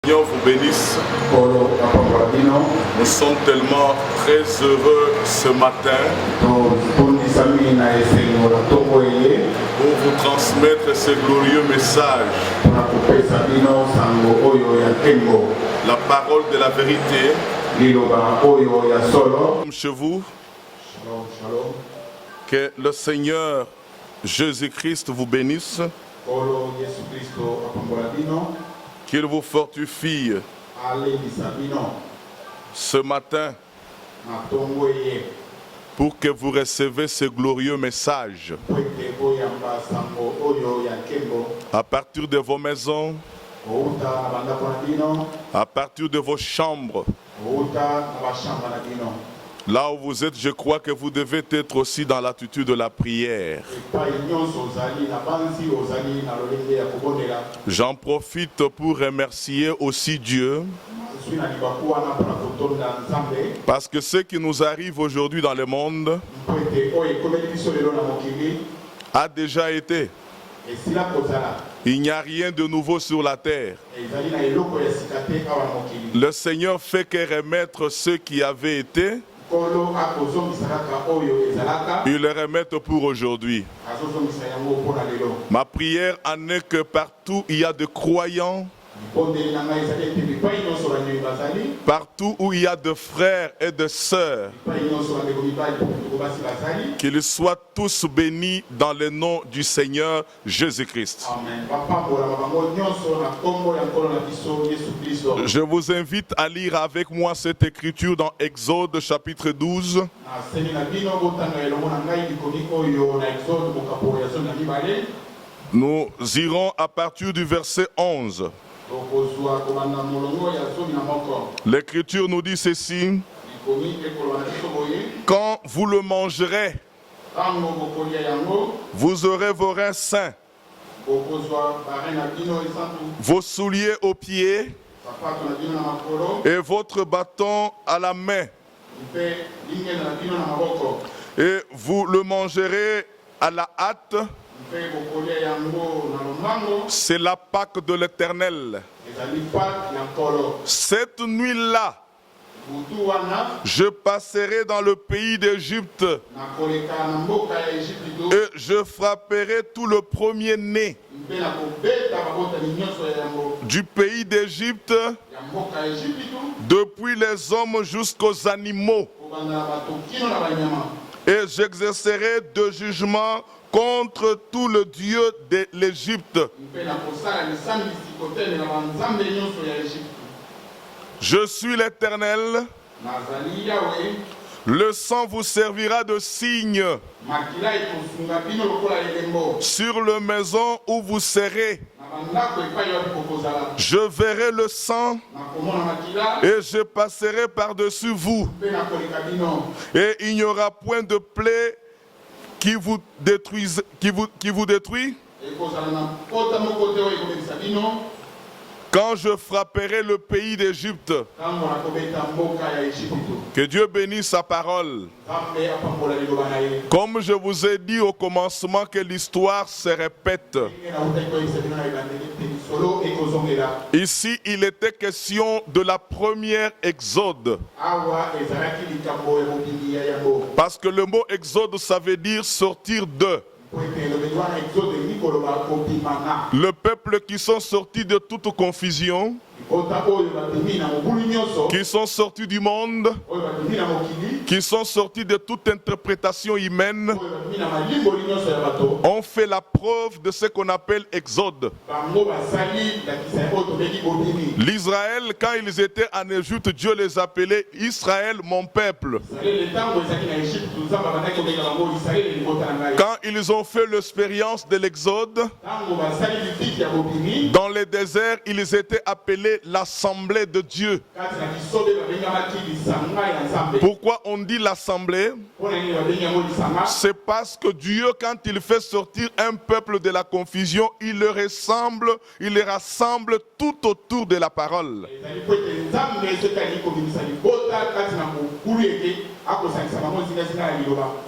Seigneur vous bénisse. Nous sommes tellement très heureux ce matin pour vous transmettre ce glorieux message. La parole de la vérité. Chez vous, que le Seigneur Jésus-Christ vous bénisse. Qu'il vous fortifie ce matin pour que vous recevez ce glorieux message à partir de vos maisons, à partir de vos chambres. Là où vous êtes, je crois que vous devez être aussi dans l'attitude de la prière. J'en profite pour remercier aussi Dieu, parce que ce qui nous arrive aujourd'hui dans le monde a déjà été. Il n'y a rien de nouveau sur la terre. Le Seigneur fait que remettre ce qui avait été. Il le remettent pour aujourd'hui. Ma prière en est que partout il y a de croyants, partout où il y a de frères et de sœurs, qu'ils soient tous bénis dans le nom du Seigneur Jésus-Christ. Je vous invite à lire avec moi cette écriture dans Exode chapitre 12. Nous irons à partir du verset 11. L'écriture nous dit ceci: quand vous le mangerez, vous aurez vos reins sains, vos souliers aux pieds et votre bâton à la main. Et vous le mangerez à la hâte. C'est la Pâque de l'Éternel. Cette nuit-là, je passerai dans le pays d'Égypte et je frapperai tout le premier-né du pays d'Égypte, depuis les hommes jusqu'aux animaux. Et j'exercerai de jugement contre tout le Dieu de l'Égypte. Je suis l'Éternel. Le sang vous servira de signe sur la maison où vous serez. Je verrai le sang et je passerai par-dessus vous. Et il n'y aura point de plaie qui vous détruit. Quand je frapperai le pays d'Égypte. Que Dieu bénisse sa parole. Comme je vous ai dit au commencement que l'histoire se répète. Ici, il était question de la première exode. Parce que le mot exode, ça veut dire sortir de. Le peuple qui sont sortis de toute confusion, qui sont sortis du monde, qui sont sortis de toute interprétation humaine, ont fait la preuve de ce qu'on appelle exode. L'Israël, quand ils étaient en Égypte, Dieu les appelait Israël, mon peuple. Quand ils ont fait l'expérience de l'exode, dans le désert, ils étaient appelés l'assemblée de Dieu. Pourquoi on dit l'assemblée? C'est parce que Dieu, quand il fait sortir un peuple de la confusion, il le rassemble tout autour de la parole.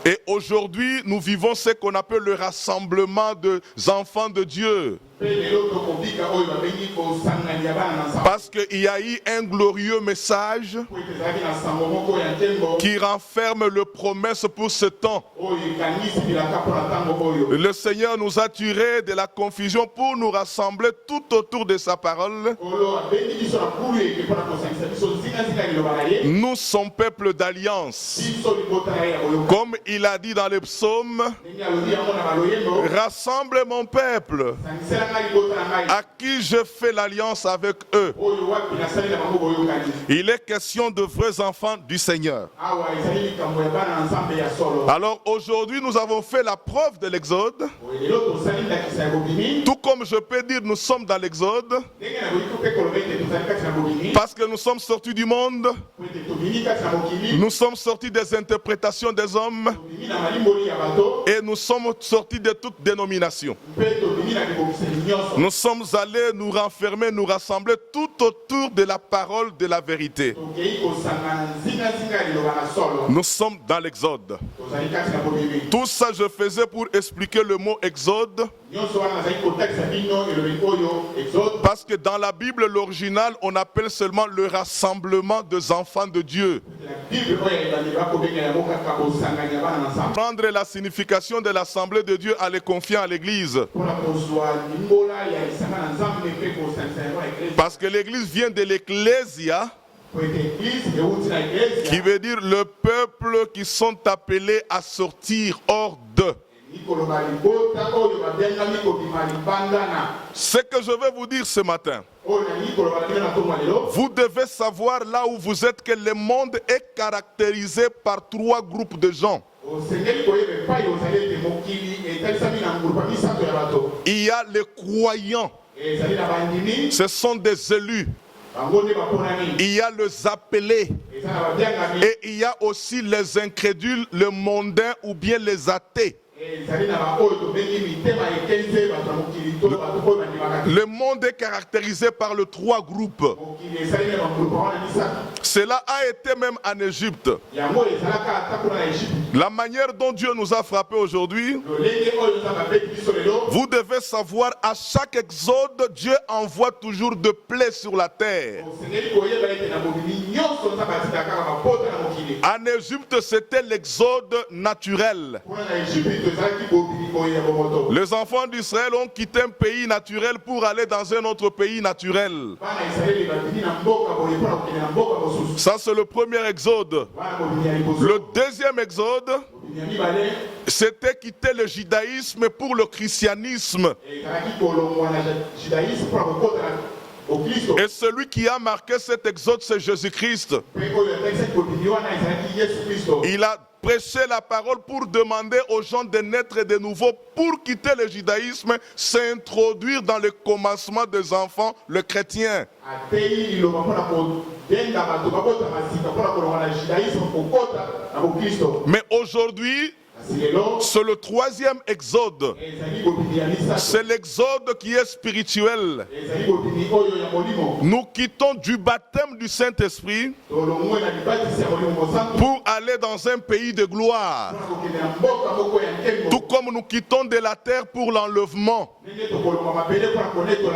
Et aujourd'hui, nous vivons ce qu'on appelle le rassemblement des enfants de Dieu. Parce qu'il y a eu un glorieux message qui renferme le promesse pour ce temps. Le Seigneur nous a tirés de la confusion pour nous rassembler tout autour de sa parole. Nous sommes peuple d'alliance. Comme il a dit dans les psaumes, rassemble mon peuple à qui je fais l'alliance avec eux. Il est question de vrais enfants du Seigneur. Alors aujourd'hui nous avons fait la preuve de l'Exode. Tout comme je peux dire nous sommes dans l'Exode. Parce que nous sommes sortis du monde. Nous sommes sortis des interprétations des hommes. Et nous sommes sortis de toute dénomination. Nous sommes allés nous renfermer, nous rassembler tout autour de la parole de la vérité. Nous sommes dans l'Exode. Tout ça je faisais pour expliquer le mot Exode. Parce que dans la Bible, l'original, on appelle seulement le rassemblement des enfants de Dieu. Prendre la signification de l'assemblée de Dieu à les confier à l'Église. Parce que l'Église vient de l'Ecclésia, qui veut dire le peuple qui sont appelés à sortir hors d'eux. Ce que je vais vous dire ce matin, vous devez savoir là où vous êtes que le monde est caractérisé par 3 groupes de gens. Il y a les croyants, ce sont des élus. Il y a les appelés et il y a aussi les incrédules, les mondains ou bien les athées. Le monde est caractérisé par les 3 groupes. Cela a été même en Égypte. La manière dont Dieu nous a frappés aujourd'hui, vous devez savoir, à chaque exode, Dieu envoie toujours de plaies sur la terre. En Égypte, c'était l'exode naturel. Les enfants d'Israël ont quitté un pays naturel pour aller dans un autre pays naturel. Ça, c'est le premier exode. Le deuxième exode, c'était quitter le judaïsme pour le christianisme. Et celui qui a marqué cet exode, c'est Jésus-Christ. Il a prêché la parole pour demander aux gens de naître de nouveau, pour quitter le judaïsme, s'introduire dans le commencement des enfants, le chrétien. Mais aujourd'hui, c'est le 3e exode. C'est l'exode qui est spirituel. Nous quittons du baptême du Saint-Esprit pour aller dans un pays de gloire. Tout comme nous quittons de la terre pour l'enlèvement.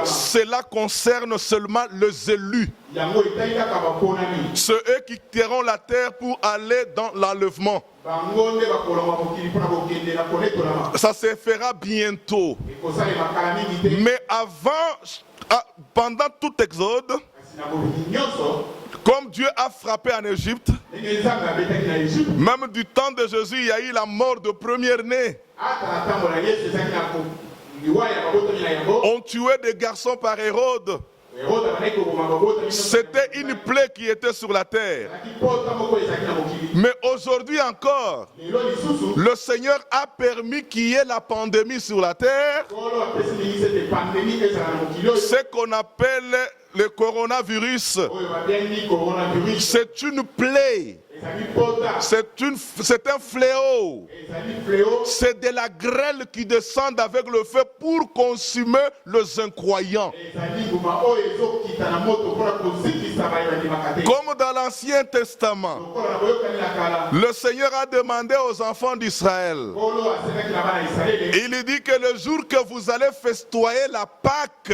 Cela concerne seulement les élus. Ceux qui quitteront la terre pour aller dans l'enlèvement. Ça se fera bientôt. Mais pendant tout exode, comme Dieu a frappé en Égypte, même du temps de Jésus, il y a eu la mort de premier-né. On tuait des garçons par Hérode. C'était une plaie qui était sur la terre. Mais aujourd'hui encore, le Seigneur a permis qu'il y ait la pandémie sur la terre. Ce qu'on appelle le coronavirus. C'est une plaie. C'est un fléau. C'est de la grêle qui descend avec le feu pour consumer les incroyants. Comme dans l'Ancien Testament, le Seigneur a demandé aux enfants d'Israël, il dit que le jour que vous allez festoyer la Pâque,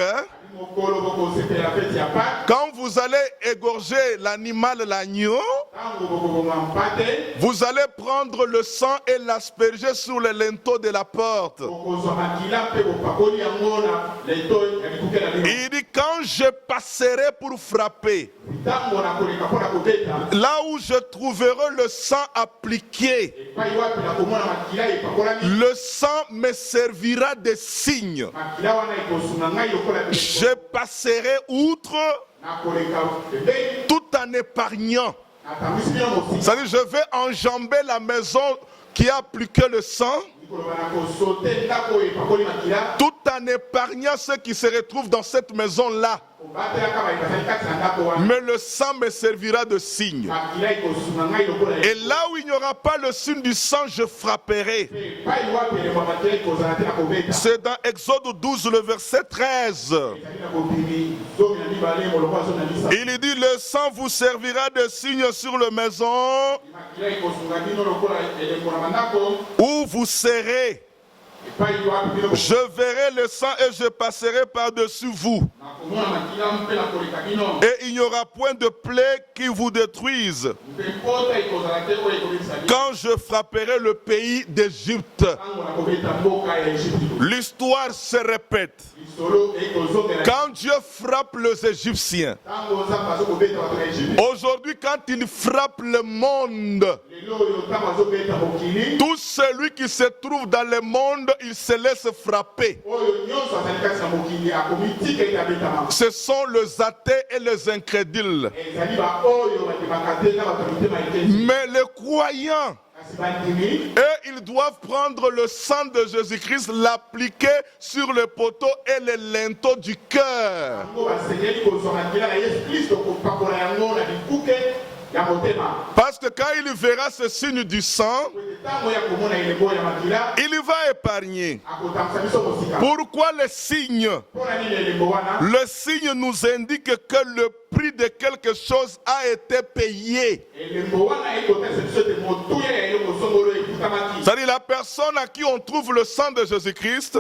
quand vous allez égorger l'animal, l'agneau, vous allez prendre le sang et l'asperger sur les linteaux de la porte. Il dit, quand je passerai pour frapper, là où je trouverai le sang appliqué, le sang me servira de signe. Je passerai outre tout en épargnant. C'est-à-dire, je vais enjamber la maison qui a appliqué le sang, tout en épargnant ceux qui se retrouvent dans cette maison-là. Mais le sang me servira de signe. Et là où il n'y aura pas le signe du sang, je frapperai. C'est dans Exode 12, le verset 13. Il dit, le sang vous servira de signe sur la maison où vous serez. Je verrai le sang et je passerai par-dessus vous. Et il n'y aura point de plaie qui vous détruise quand je frapperai le pays d'Égypte. L'histoire se répète. Quand Dieu frappe les Égyptiens, aujourd'hui quand il frappe le monde, tout celui qui se trouve dans le monde, il se laisse frapper. Ce sont les athées et les incrédules. Mais les croyants, et ils doivent prendre le sang de Jésus-Christ, l'appliquer sur le poteau et les linteaux du cœur. Parce que quand il verra ce signe du sang, il va épargner. Pourquoi le signe? Le signe nous indique que le prix de quelque chose a été payé. C'est-à-dire la personne à qui on trouve le sang de Jésus-Christ,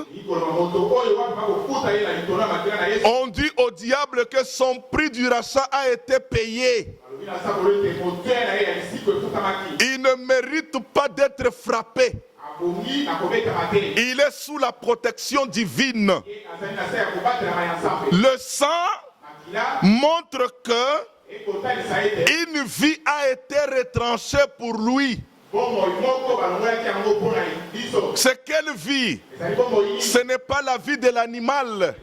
on dit au diable que son prix du rachat a été payé. Il ne mérite pas d'être frappé. Il est sous la protection divine. Le sang montre que une vie a été retranchée pour lui. C'est quelle vie? Ce n'est pas la vie de l'animal,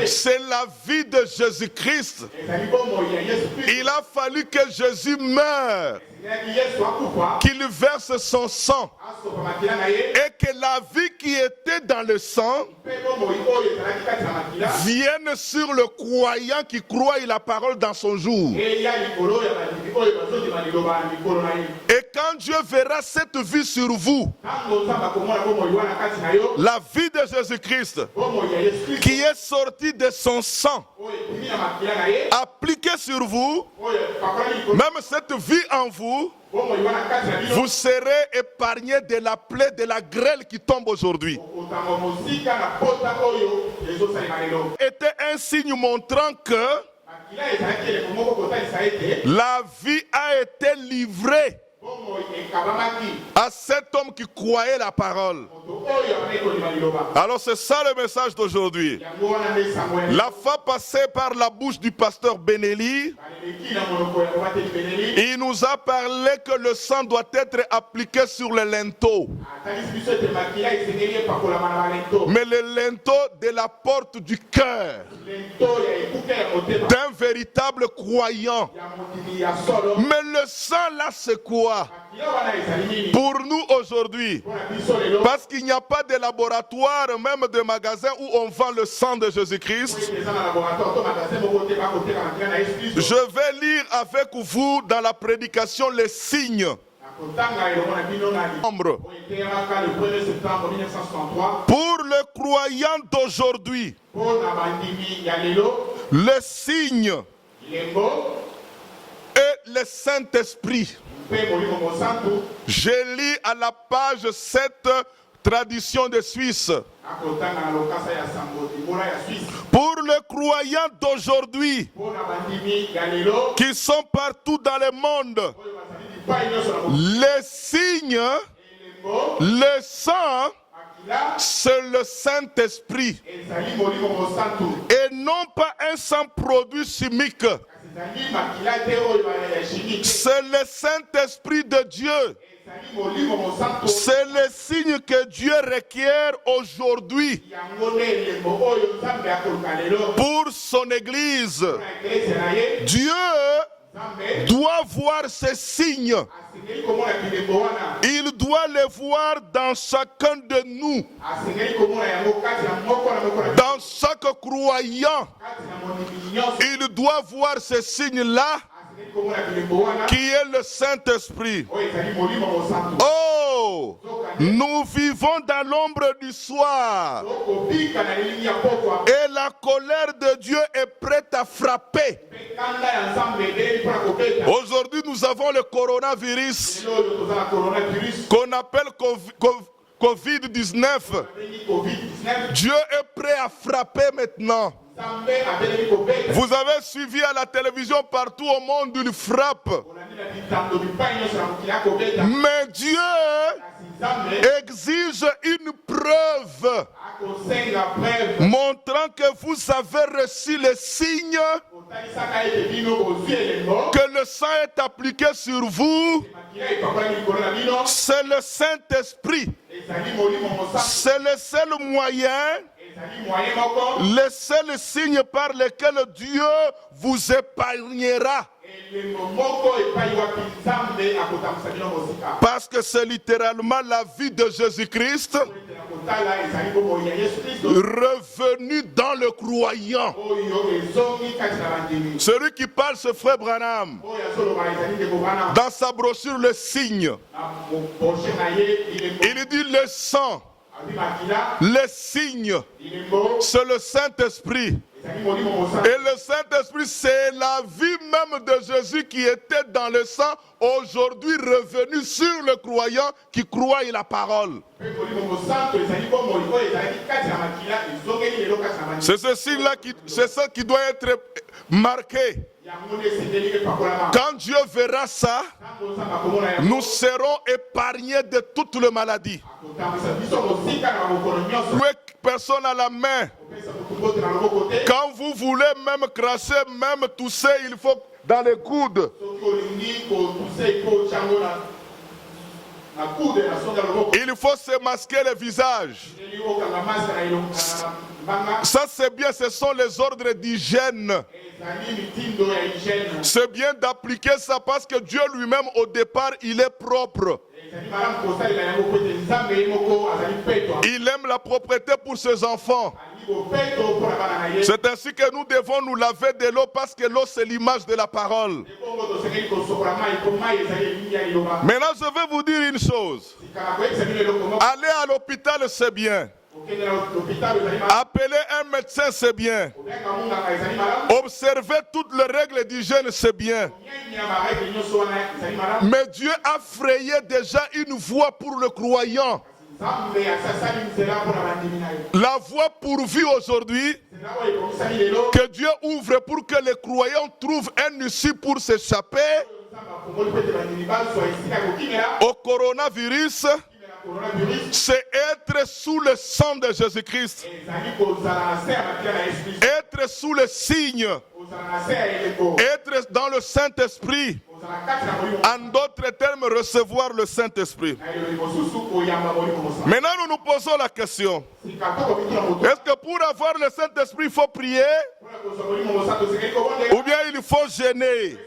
c'est la vie de Jésus-Christ. Il a fallu que Jésus meure, qu'il verse son sang, et que la vie qui était dans le sang vienne sur le croyant qui croit la parole dans son jour. Et quand Dieu verra cette vie sur vous, la vie de Jésus-Christ qui est sortie de son sang, appliquée sur vous, même cette vie en vous, vous serez épargné de la plaie, de la grêle qui tombe aujourd'hui. Était un signe montrant que la vie a été livrée à cet homme qui croyait la parole. Alors c'est ça le message d'aujourd'hui. La fois passée par la bouche du pasteur Benelli, il nous a parlé que le sang doit être appliqué sur les linteaux. Mais les linteaux de la porte du cœur d'un véritable croyant. Mais le sang là c'est quoi? Pour nous aujourd'hui, parce qu'il n'y a pas de laboratoire, même de magasin où on vend le sang de Jésus-Christ, je vais lire avec vous dans la prédication les signes. Pour le croyant d'aujourd'hui, le signe est le Saint-Esprit. Je lis à la page 7, tradition de Suisse. Pour les croyants d'aujourd'hui, qui sont partout dans le monde, les signes, le sang, c'est le Saint-Esprit. Et non pas un sang produit chimique. C'est le Saint-Esprit de Dieu. C'est le signe que Dieu requiert aujourd'hui pour son Église. Dieu doit voir ces signes. Il doit les voir dans chacun de nous, dans chaque croyant. Il doit voir ces signes-là, qui est le Saint-Esprit. Oh, nous vivons dans l'ombre du soir. Et la colère de Dieu est prête à frapper. Aujourd'hui, nous avons le coronavirus qu'on appelle Covid-19. Dieu est prêt à frapper maintenant. Vous avez suivi à la télévision partout au monde une frappe. Mais Dieu exige une preuve montrant que vous avez reçu les signes que le sang est appliqué sur vous. C'est le Saint-Esprit. C'est le seul moyen, le seul signe par lequel Dieu vous épargnera. Parce que c'est littéralement la vie de Jésus-Christ revenu dans le croyant. Celui qui parle, c'est Frère Branham. Dans sa brochure, le signe, il dit le sang, le signe, c'est le Saint-Esprit. Et le Saint-Esprit, c'est la vie même de Jésus qui était dans le sang, aujourd'hui revenu sur le croyant qui croit en la parole. C'est ce signe-là, c'est ça qui doit être marqué. Quand Dieu verra ça, nous serons épargnés de toutes les maladies. Personne à la main. Quand vous voulez même crasser, même tousser, il faut dans les coudes. Il faut se masquer le visage. Ça c'est bien, ce sont les ordres d'hygiène. C'est bien d'appliquer ça parce que Dieu lui-même au départ il est propre. Il aime la propreté pour ses enfants. C'est ainsi que nous devons nous laver de l'eau parce que l'eau c'est l'image de la parole. Maintenant je vais vous dire une chose. Aller à l'hôpital c'est bien. Appeler un médecin c'est bien. Observer toutes les règles d'hygiène c'est bien. Mais Dieu a frayé déjà une voie pour le croyant. La voie pourvue aujourd'hui que Dieu ouvre pour que les croyants trouvent un issue pour s'échapper au coronavirus, c'est être sous le sang de Jésus-Christ, être sous le signe, être dans le Saint-Esprit. En d'autres termes, recevoir le Saint-Esprit. Maintenant, nous nous posons la question. Est-ce que pour avoir le Saint-Esprit, il faut prier? Ou bien il faut jeûner?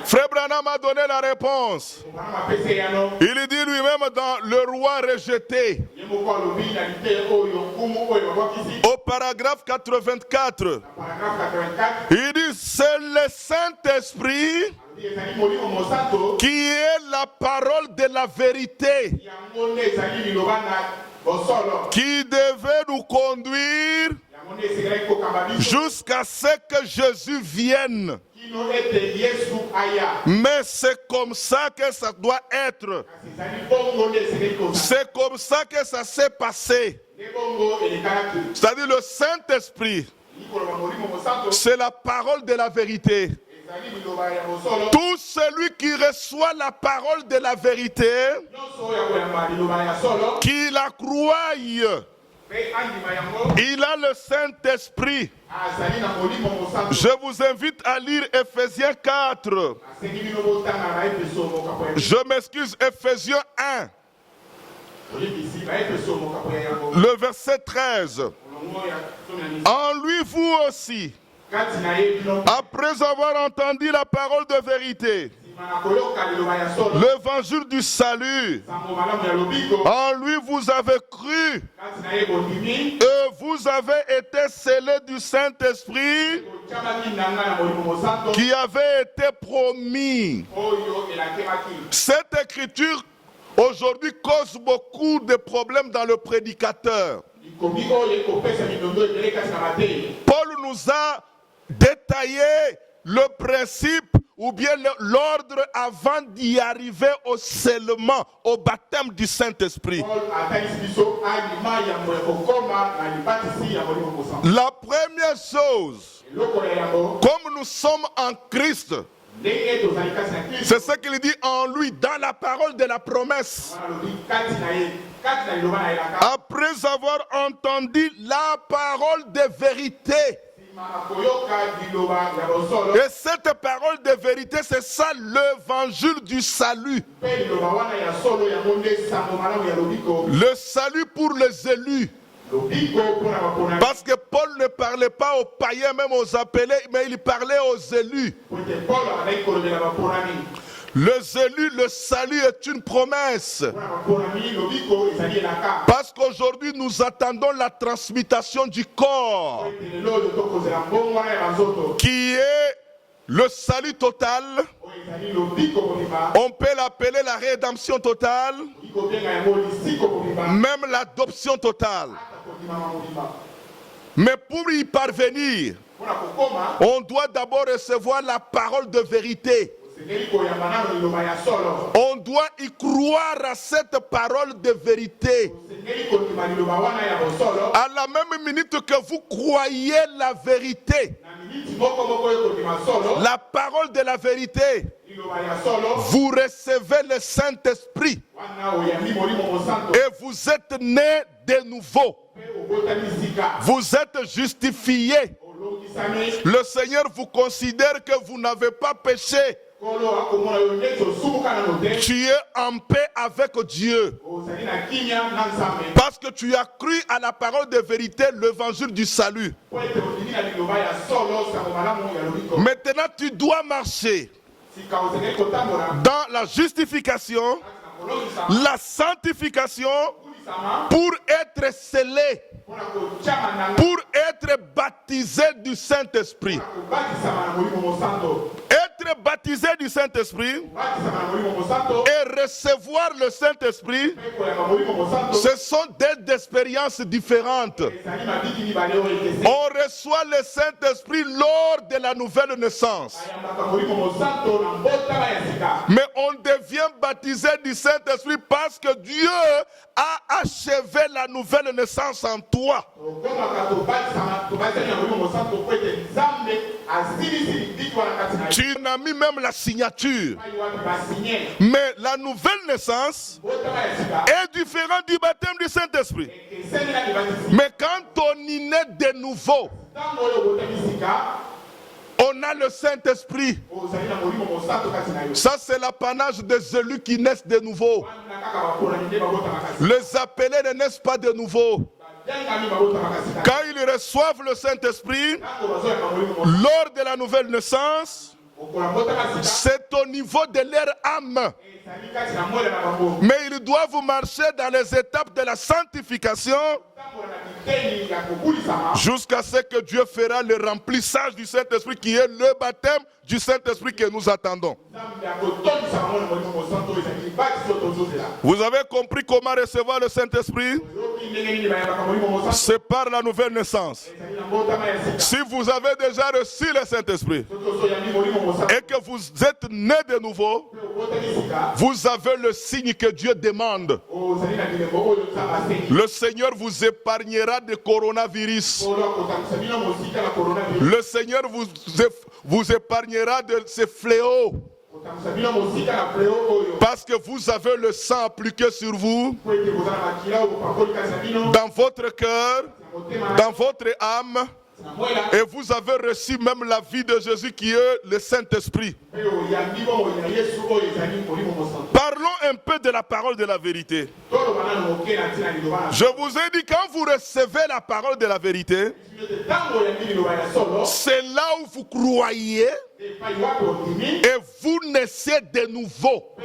Frère Branham a donné la réponse. Il dit lui-même dans Le Roi rejeté, au paragraphe 84, il dit c'est le Saint-Esprit qui est la parole de la vérité, qui devait nous conduire jusqu'à ce que Jésus vienne. Mais c'est comme ça que ça doit être. C'est comme ça que ça s'est passé. C'est-à-dire le Saint-Esprit, c'est la parole de la vérité. Tout celui qui reçoit la parole de la vérité, qui la croit, il a le Saint-Esprit. Je vous invite à lire Ephésiens 4. Je m'excuse, Ephésiens 1. Le verset 13. En lui, vous aussi, après avoir entendu la parole de vérité, l'évangile du salut, en lui vous avez cru et vous avez été scellés du Saint-Esprit qui avait été promis. Cette écriture aujourd'hui cause beaucoup de problèmes dans le prédicateur. Paul nous a détaillé le principe ou bien l'ordre avant d'y arriver au scellement, au baptême du Saint-Esprit. La première chose, comme nous sommes en Christ, c'est ce qu'il dit en lui, dans la parole de la promesse. Après avoir entendu la parole de vérité. Et cette parole de vérité, c'est ça l'évangile du salut. Le salut pour les élus. Parce que Paul ne parlait pas aux païens, même aux appelés, mais il parlait aux élus. Les élus, le salut est une promesse. Parce qu'aujourd'hui, nous attendons la transmutation du corps, qui est le salut total. On peut l'appeler la rédemption totale, même l'adoption totale. Mais pour y parvenir, on doit d'abord recevoir la parole de vérité. On doit y croire à cette parole de vérité. À la même minute que vous croyez la vérité, la parole de la vérité, vous recevez le Saint-Esprit et vous êtes né de nouveau. Vous êtes justifié. Le Seigneur vous considère que vous n'avez pas péché. Tu es en paix avec Dieu. Parce que tu as cru à la parole de vérité, l'évangile du salut. Maintenant, tu dois marcher dans la justification, la sanctification, pour être scellé, pour être baptisé du Saint-Esprit. Être baptisé du Saint-Esprit et recevoir le Saint-Esprit, ce sont des expériences différentes. On reçoit le Saint-Esprit lors de la nouvelle naissance. Mais on devient baptisé du Saint-Esprit parce que Dieu a achevé la nouvelle naissance en toi. Tu n'as mis même la signature. Mais la nouvelle naissance est différente du baptême du Saint-Esprit. Mais quand on y naît de nouveau, on a le Saint-Esprit. Ça, c'est l'apanage des élus qui naissent de nouveau. Les appelés ne naissent pas de nouveau. Quand ils reçoivent le Saint-Esprit, lors de la nouvelle naissance, c'est au niveau de leur âme. Mais ils doivent marcher dans les étapes de la sanctification jusqu'à ce que Dieu fera le remplissage du Saint-Esprit qui est le baptême du Saint-Esprit que nous attendons. Vous avez compris comment recevoir le Saint-Esprit? C'est par la nouvelle naissance. Si vous avez déjà reçu le Saint-Esprit et que vous êtes né de nouveau, vous avez le signe que Dieu demande. Le Seigneur vous épargnera de coronavirus. Le Seigneur vous épargnera de ces fléaux. Parce que vous avez le sang appliqué sur vous, dans votre cœur, dans votre âme, et vous avez reçu même la vie de Jésus qui est le Saint-Esprit. Parlons un peu de la parole de la vérité. Je vous ai dit, quand vous recevez la parole de la vérité, c'est là où vous croyez et vous naissez de nouveau.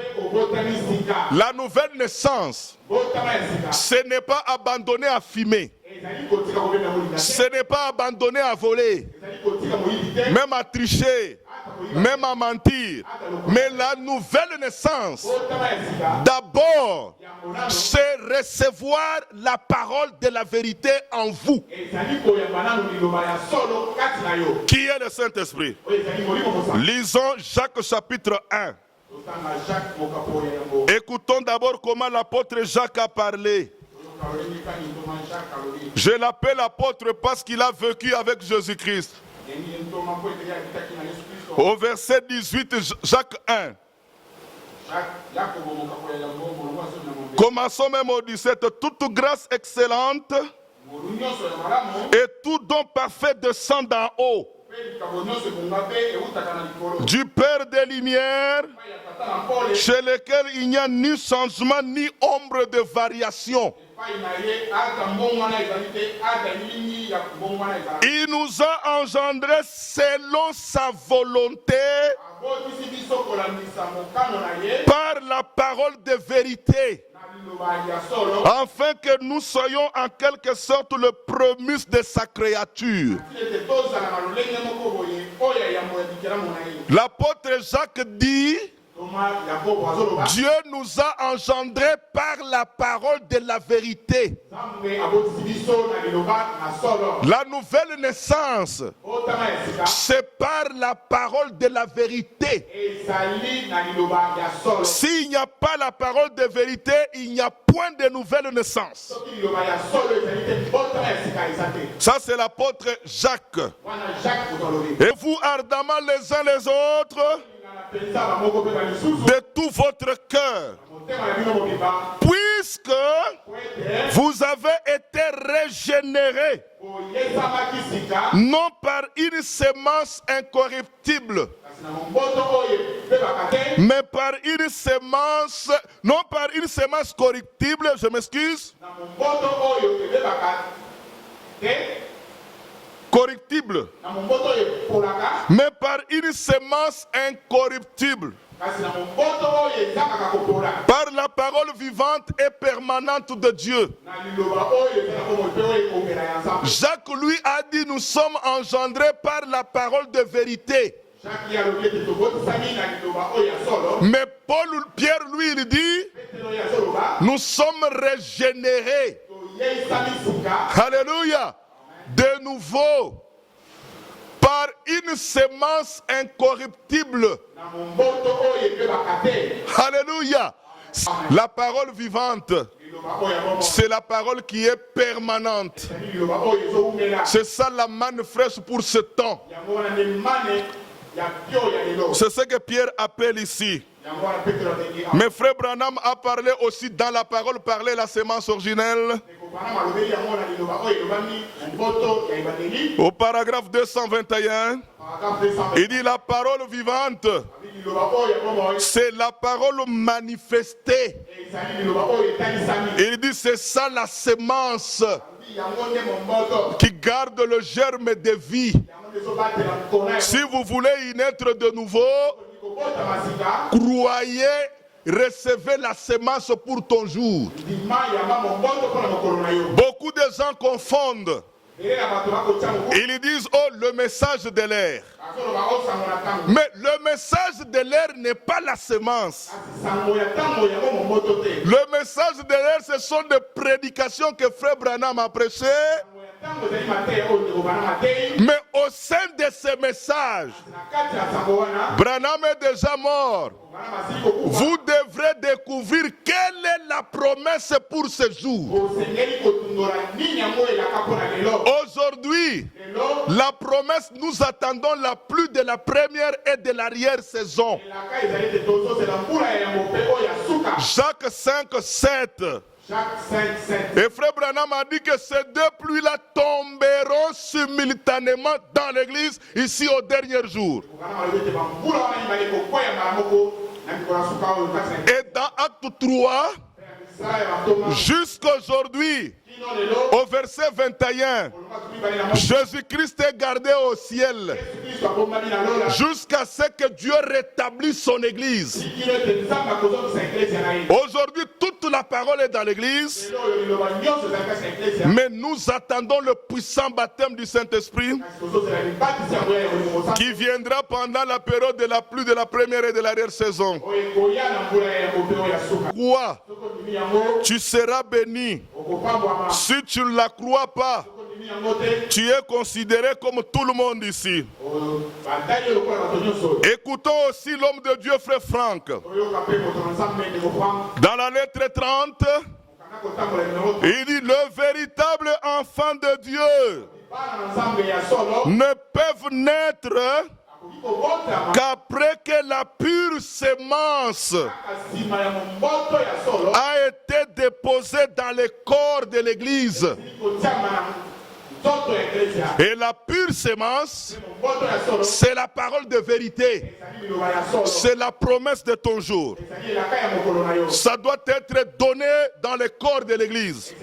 La nouvelle naissance, ce n'est pas abandonner à fumer. Ce n'est pas abandonner à voler, même à tricher, même à mentir. Mais la nouvelle naissance, d'abord, c'est recevoir la parole de la vérité en vous, qui est le Saint-Esprit. Lisons Jacques chapitre 1. Écoutons d'abord comment l'apôtre Jacques a parlé. Je l'appelle apôtre parce qu'il a vécu avec Jésus-Christ. Au verset 18, Jacques 1. Commençons même au 17. Toute grâce excellente et tout don parfait descend d'en haut, du Père des Lumières, chez lequel il n'y a ni changement ni ombre de variation. Il nous a engendrés selon sa volonté par la parole de vérité, afin que nous soyons en quelque sorte le prémisse de sa créature. L'apôtre Jacques dit: Dieu nous a engendrés par la parole de la vérité. La nouvelle naissance, c'est par la parole de la vérité. S'il n'y a pas la parole de vérité, il n'y a point de nouvelle naissance. Ça, c'est l'apôtre Jacques. Et vous, ardemment les uns les autres, de tout votre cœur, puisque vous avez été régénérés, non par une semence incorruptible, mais par une semence, non par une semence corruptible, je m'excuse, corruptible, mais par une semence incorruptible, par la parole vivante et permanente de Dieu. Jacques lui a dit: nous sommes engendrés par la parole de vérité. Mais Pierre lui il dit: nous sommes régénérés. Alléluia. De nouveau, par une semence incorruptible. Alléluia. La parole vivante, c'est la parole qui est permanente. C'est ça la manne fraîche pour ce temps. C'est ce que Pierre appelle ici. Mais frère Branham a parlé aussi dans la parole, parler la semence originelle. Au paragraphe 221, il dit: la parole vivante, c'est la parole manifestée. Il dit: c'est ça la semence qui garde le germe de vie. Si vous voulez y naître de nouveau, croyez, recevez la semence pour ton jour. Beaucoup beaucoup de gens confondent. Ils disent, oh, le message de l'air. Mais le message de l'air n'est pas la semence. Le message de l'air, ce sont des prédications que Frère Branham a prêchées. Mais au sein de ces messages, Branham est déjà mort. Vous devrez découvrir quelle est la promesse pour ce jour. Aujourd'hui, la promesse, nous attendons la pluie de la première et de l'arrière-saison. Jacques 5, 7. Et Frère Branham a dit que ces deux pluies-là tomberont simultanément dans l'église ici au dernier jour. Et dans Acte 3, jusqu'aujourd'hui, au verset 21, Jésus-Christ est gardé au ciel jusqu'à ce que Dieu rétablisse son église. Aujourd'hui, toute la parole est dans l'église, mais nous attendons le puissant baptême du Saint-Esprit qui viendra pendant la période de la pluie de la première et de l'arrière-saison. Quoi? Tu seras béni. Si tu ne la crois pas, tu es considéré comme tout le monde ici. Écoutons aussi l'homme de Dieu, Frère Franck. Dans la lettre 30, il dit, le véritable enfant de Dieu ne peuvent naître qu'après que la pure sémence a été déposée dans le corps de l'Église. Et la pure sémence, c'est la parole de vérité. C'est la promesse de ton jour. Ça doit être donné dans le corps de l'Église.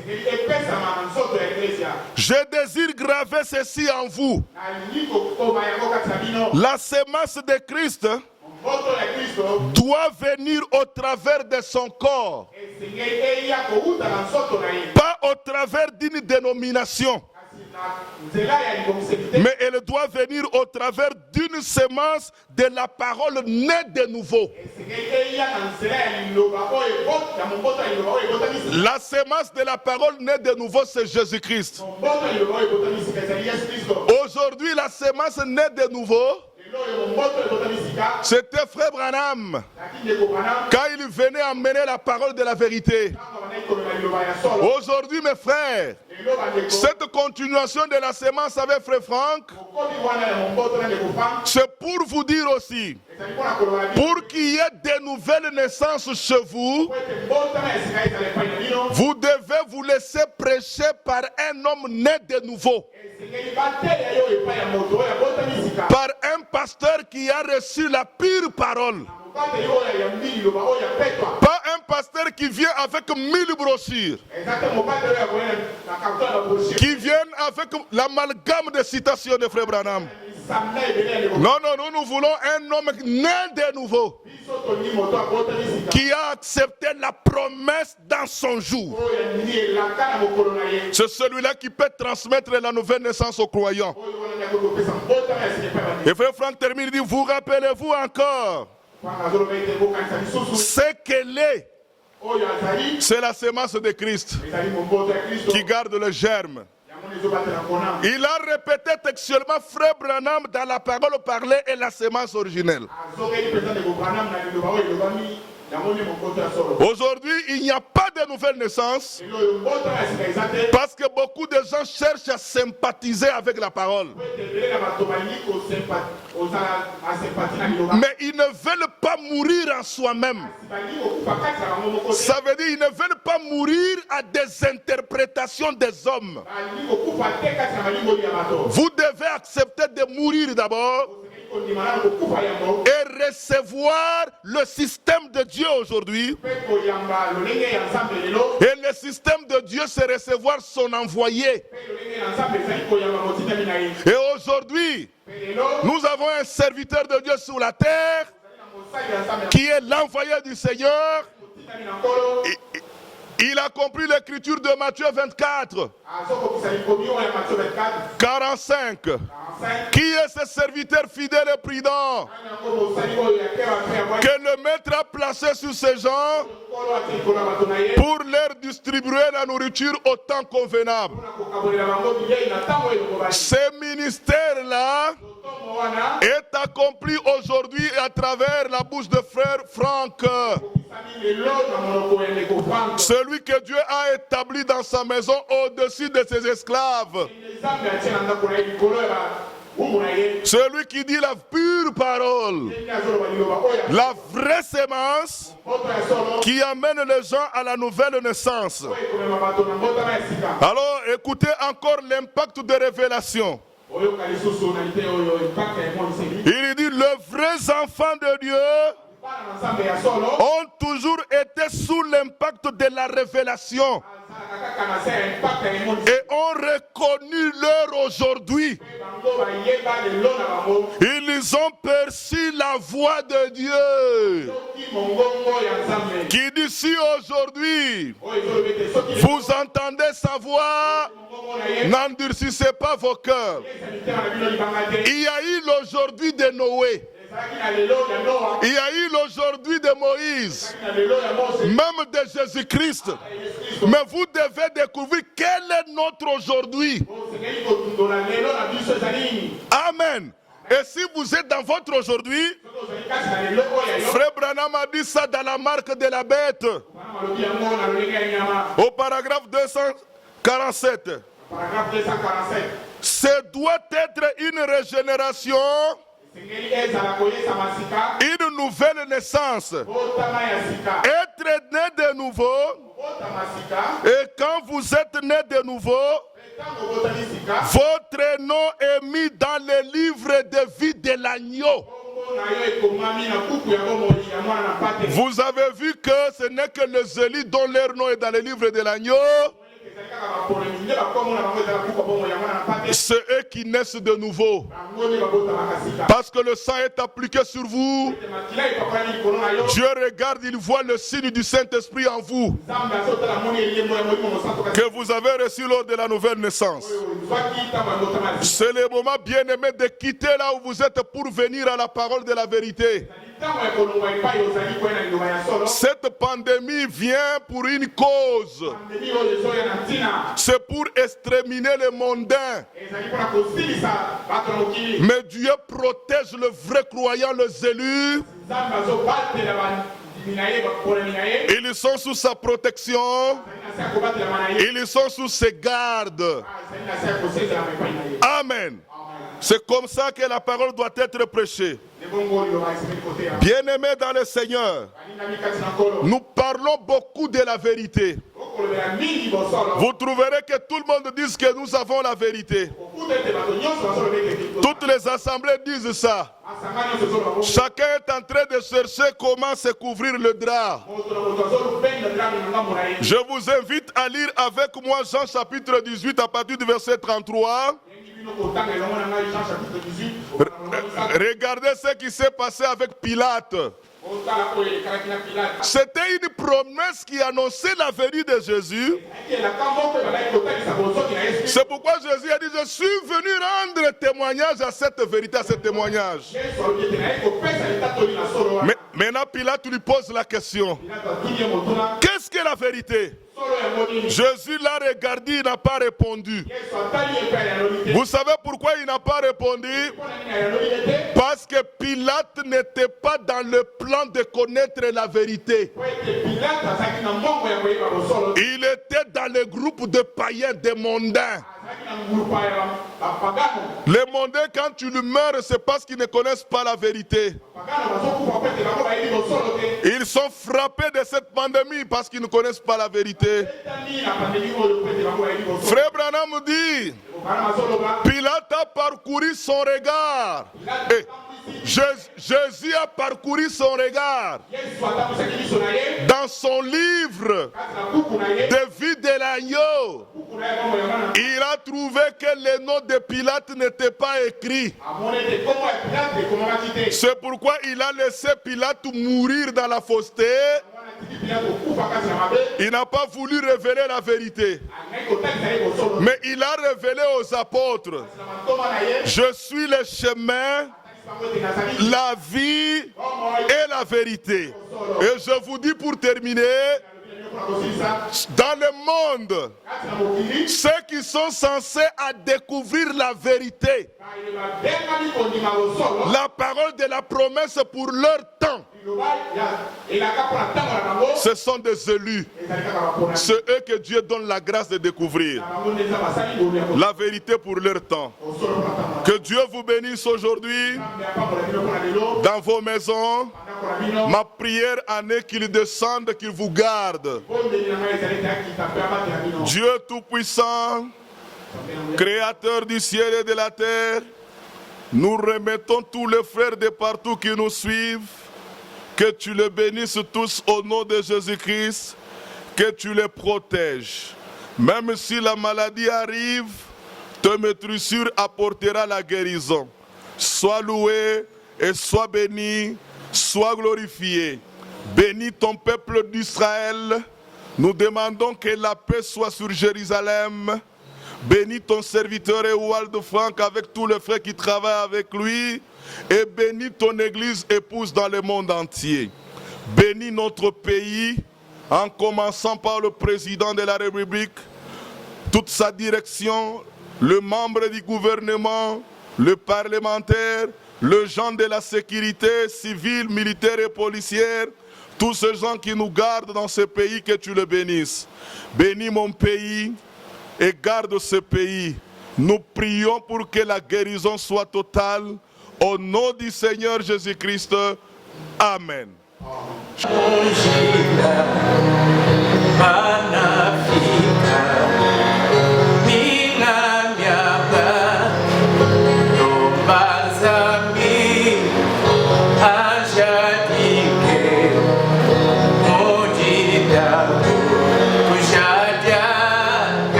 Je désire graver ceci en vous. La sémence de Christ doit venir au travers de son corps, pas au travers d'une dénomination. Mais elle doit venir au travers d'une sémence de la parole née de nouveau. La sémence de la parole née de nouveau, c'est Jésus-Christ. Aujourd'hui, la sémence née de nouveau, c'était Frère Branham quand il venait amener la parole de la vérité. Aujourd'hui, mes frères, cette continuation de la sémence avec Frère Franck, c'est pour vous dire aussi, pour qu'il y ait de nouvelles naissances chez vous, vous devez vous laisser prêcher par un homme né de nouveau, par un pasteur qui a reçu la pure parole. Pas un pasteur qui vient avec 1000 brochures, qui vient avec l'amalgame de citations de Frère Branham. Non, nous voulons un homme né de nouveau, qui a accepté la promesse dans son jour. C'est celui-là qui peut transmettre la nouvelle naissance aux croyants. Et Frère Franck termine, il dit, vous rappelez-vous encore ce qu'elle est? C'est la sémence de Christ qui garde le germe. Il a répété textuellement Frère Branham dans la parole parlée et la sémence originelle. Aujourd'hui, il n'y a pas de nouvelle naissance parce que beaucoup de gens cherchent à sympathiser avec la parole. Mais ils ne veulent pas mourir en soi-même. Ça veut dire qu'ils ne veulent pas mourir à des interprétations des hommes. Vous devez accepter de mourir d'abord et recevoir le système de Dieu aujourd'hui. Et le système de Dieu, c'est recevoir son envoyé. Et aujourd'hui, nous avons un serviteur de Dieu sur la terre qui est l'envoyé du Seigneur. Il accomplit l'écriture de Matthieu 24, 45. Qui est ce serviteur fidèle et prudent que le maître a placé sur ces gens pour leur distribuer la nourriture au temps convenable? Ce ministère-là est accompli aujourd'hui à travers la bouche de frère Franck. Celui que Dieu a établi dans sa maison au-dessus de ses esclaves. Celui qui dit la pure parole, la vraie sémence qui amène les gens à la nouvelle naissance. Alors écoutez encore l'impact de révélation. Il dit les vrais enfants de Dieu ont toujours été sous l'impact de la révélation et ont reconnu l'heure aujourd'hui. Ils ont perçu la voix de Dieu qui dit si aujourd'hui vous entendez sa voix, n'endurcissez pas vos cœurs. Il y a eu l'aujourd'hui de Noé. Il y a eu l'aujourd'hui de Moïse, même de Jésus-Christ. Mais vous devez découvrir quel est notre aujourd'hui. Amen. Et si vous êtes dans votre aujourd'hui, Frère Branham a dit ça dans la marque de la bête, au paragraphe 247. Ce doit être une régénération, une nouvelle naissance. Être né de nouveau. Et quand vous êtes né de nouveau, votre nom est mis dans le livre de vie de l'agneau. Vous avez vu que ce n'est que les élus dont leur nom est dans le livre de l'agneau. C'est eux qui naissent de nouveau. Parce que le sang est appliqué sur vous. Dieu regarde, il voit le signe du Saint-Esprit en vous, que vous avez reçu lors de la nouvelle naissance. C'est le moment, bien-aimé, de quitter là où vous êtes pour venir à la parole de la vérité. Cette pandémie vient pour une cause. C'est pour exterminer les mondains. Mais Dieu protège le vrai croyant, les élus. Ils sont sous sa protection. Ils sont sous ses gardes. Amen. C'est comme ça que la parole doit être prêchée. Bien-aimés dans le Seigneur, nous parlons beaucoup de la vérité. Vous trouverez que tout le monde dit que nous avons la vérité. Toutes les assemblées disent ça. Chacun est en train de chercher comment se couvrir le drap. Je vous invite à lire avec moi Jean chapitre 18 à partir du verset 33. Regardez ce qui s'est passé avec Pilate. C'était une promesse qui annonçait la venue de Jésus. C'est pourquoi Jésus a dit, je suis venu rendre témoignage à cette vérité, à ce témoignage. Mais maintenant Pilate lui pose la question. Qu'est-ce que la vérité? Jésus l'a regardé, il n'a pas répondu. Vous savez pourquoi il n'a pas répondu? Parce que Pilate n'était pas dans le plan de connaître la vérité. Il était dans le groupe de païens, des mondains. Les mondains, quand tu le meurs, c'est parce qu'ils ne connaissent pas la vérité. Ils sont frappés de cette pandémie parce qu'ils ne connaissent pas la vérité. Frère Branham dit, Pilate a parcouru son regard. Et Jésus a parcouru son regard dans son livre de vie de l'agneau. Il a trouvé que le nom de Pilate n'était pas écrit. C'est pourquoi il a laissé Pilate mourir dans la fausseté Il n'a pas voulu révéler la vérité, mais il a révélé aux apôtres, je suis le chemin, la vie et la vérité. Et je vous dis pour terminer, dans le monde, ceux qui sont censés à découvrir la vérité, la parole de la promesse pour leur temps, ce sont des élus. C'est eux que Dieu donne la grâce de découvrir la vérité pour leur temps. Que Dieu vous bénisse aujourd'hui dans vos maisons. Ma prière en est qu'il descende, qu'il vous garde. Dieu Tout-Puissant, Créateur du ciel et de la terre, nous remettons tous les frères de partout qui nous suivent. Que tu les bénisses tous au nom de Jésus-Christ, que tu les protèges. Même si la maladie arrive, ta maîtrisure apportera la guérison. Sois loué et sois béni, sois glorifié. Bénis ton peuple d'Israël. Nous demandons que la paix soit sur Jérusalem. Bénis ton serviteur Ewald Frank avec tous les frères qui travaillent avec lui. Et bénis ton église épouse dans le monde entier. Bénis notre pays, en commençant par le président de la République, toute sa direction, le membre du gouvernement, le parlementaire, le gens de la sécurité civile, militaire et policière, tous ces gens qui nous gardent dans ce pays, que tu le bénisses. Bénis mon pays et garde ce pays. Nous prions pour que la guérison soit totale. Au nom du Seigneur Jésus-Christ, Amen.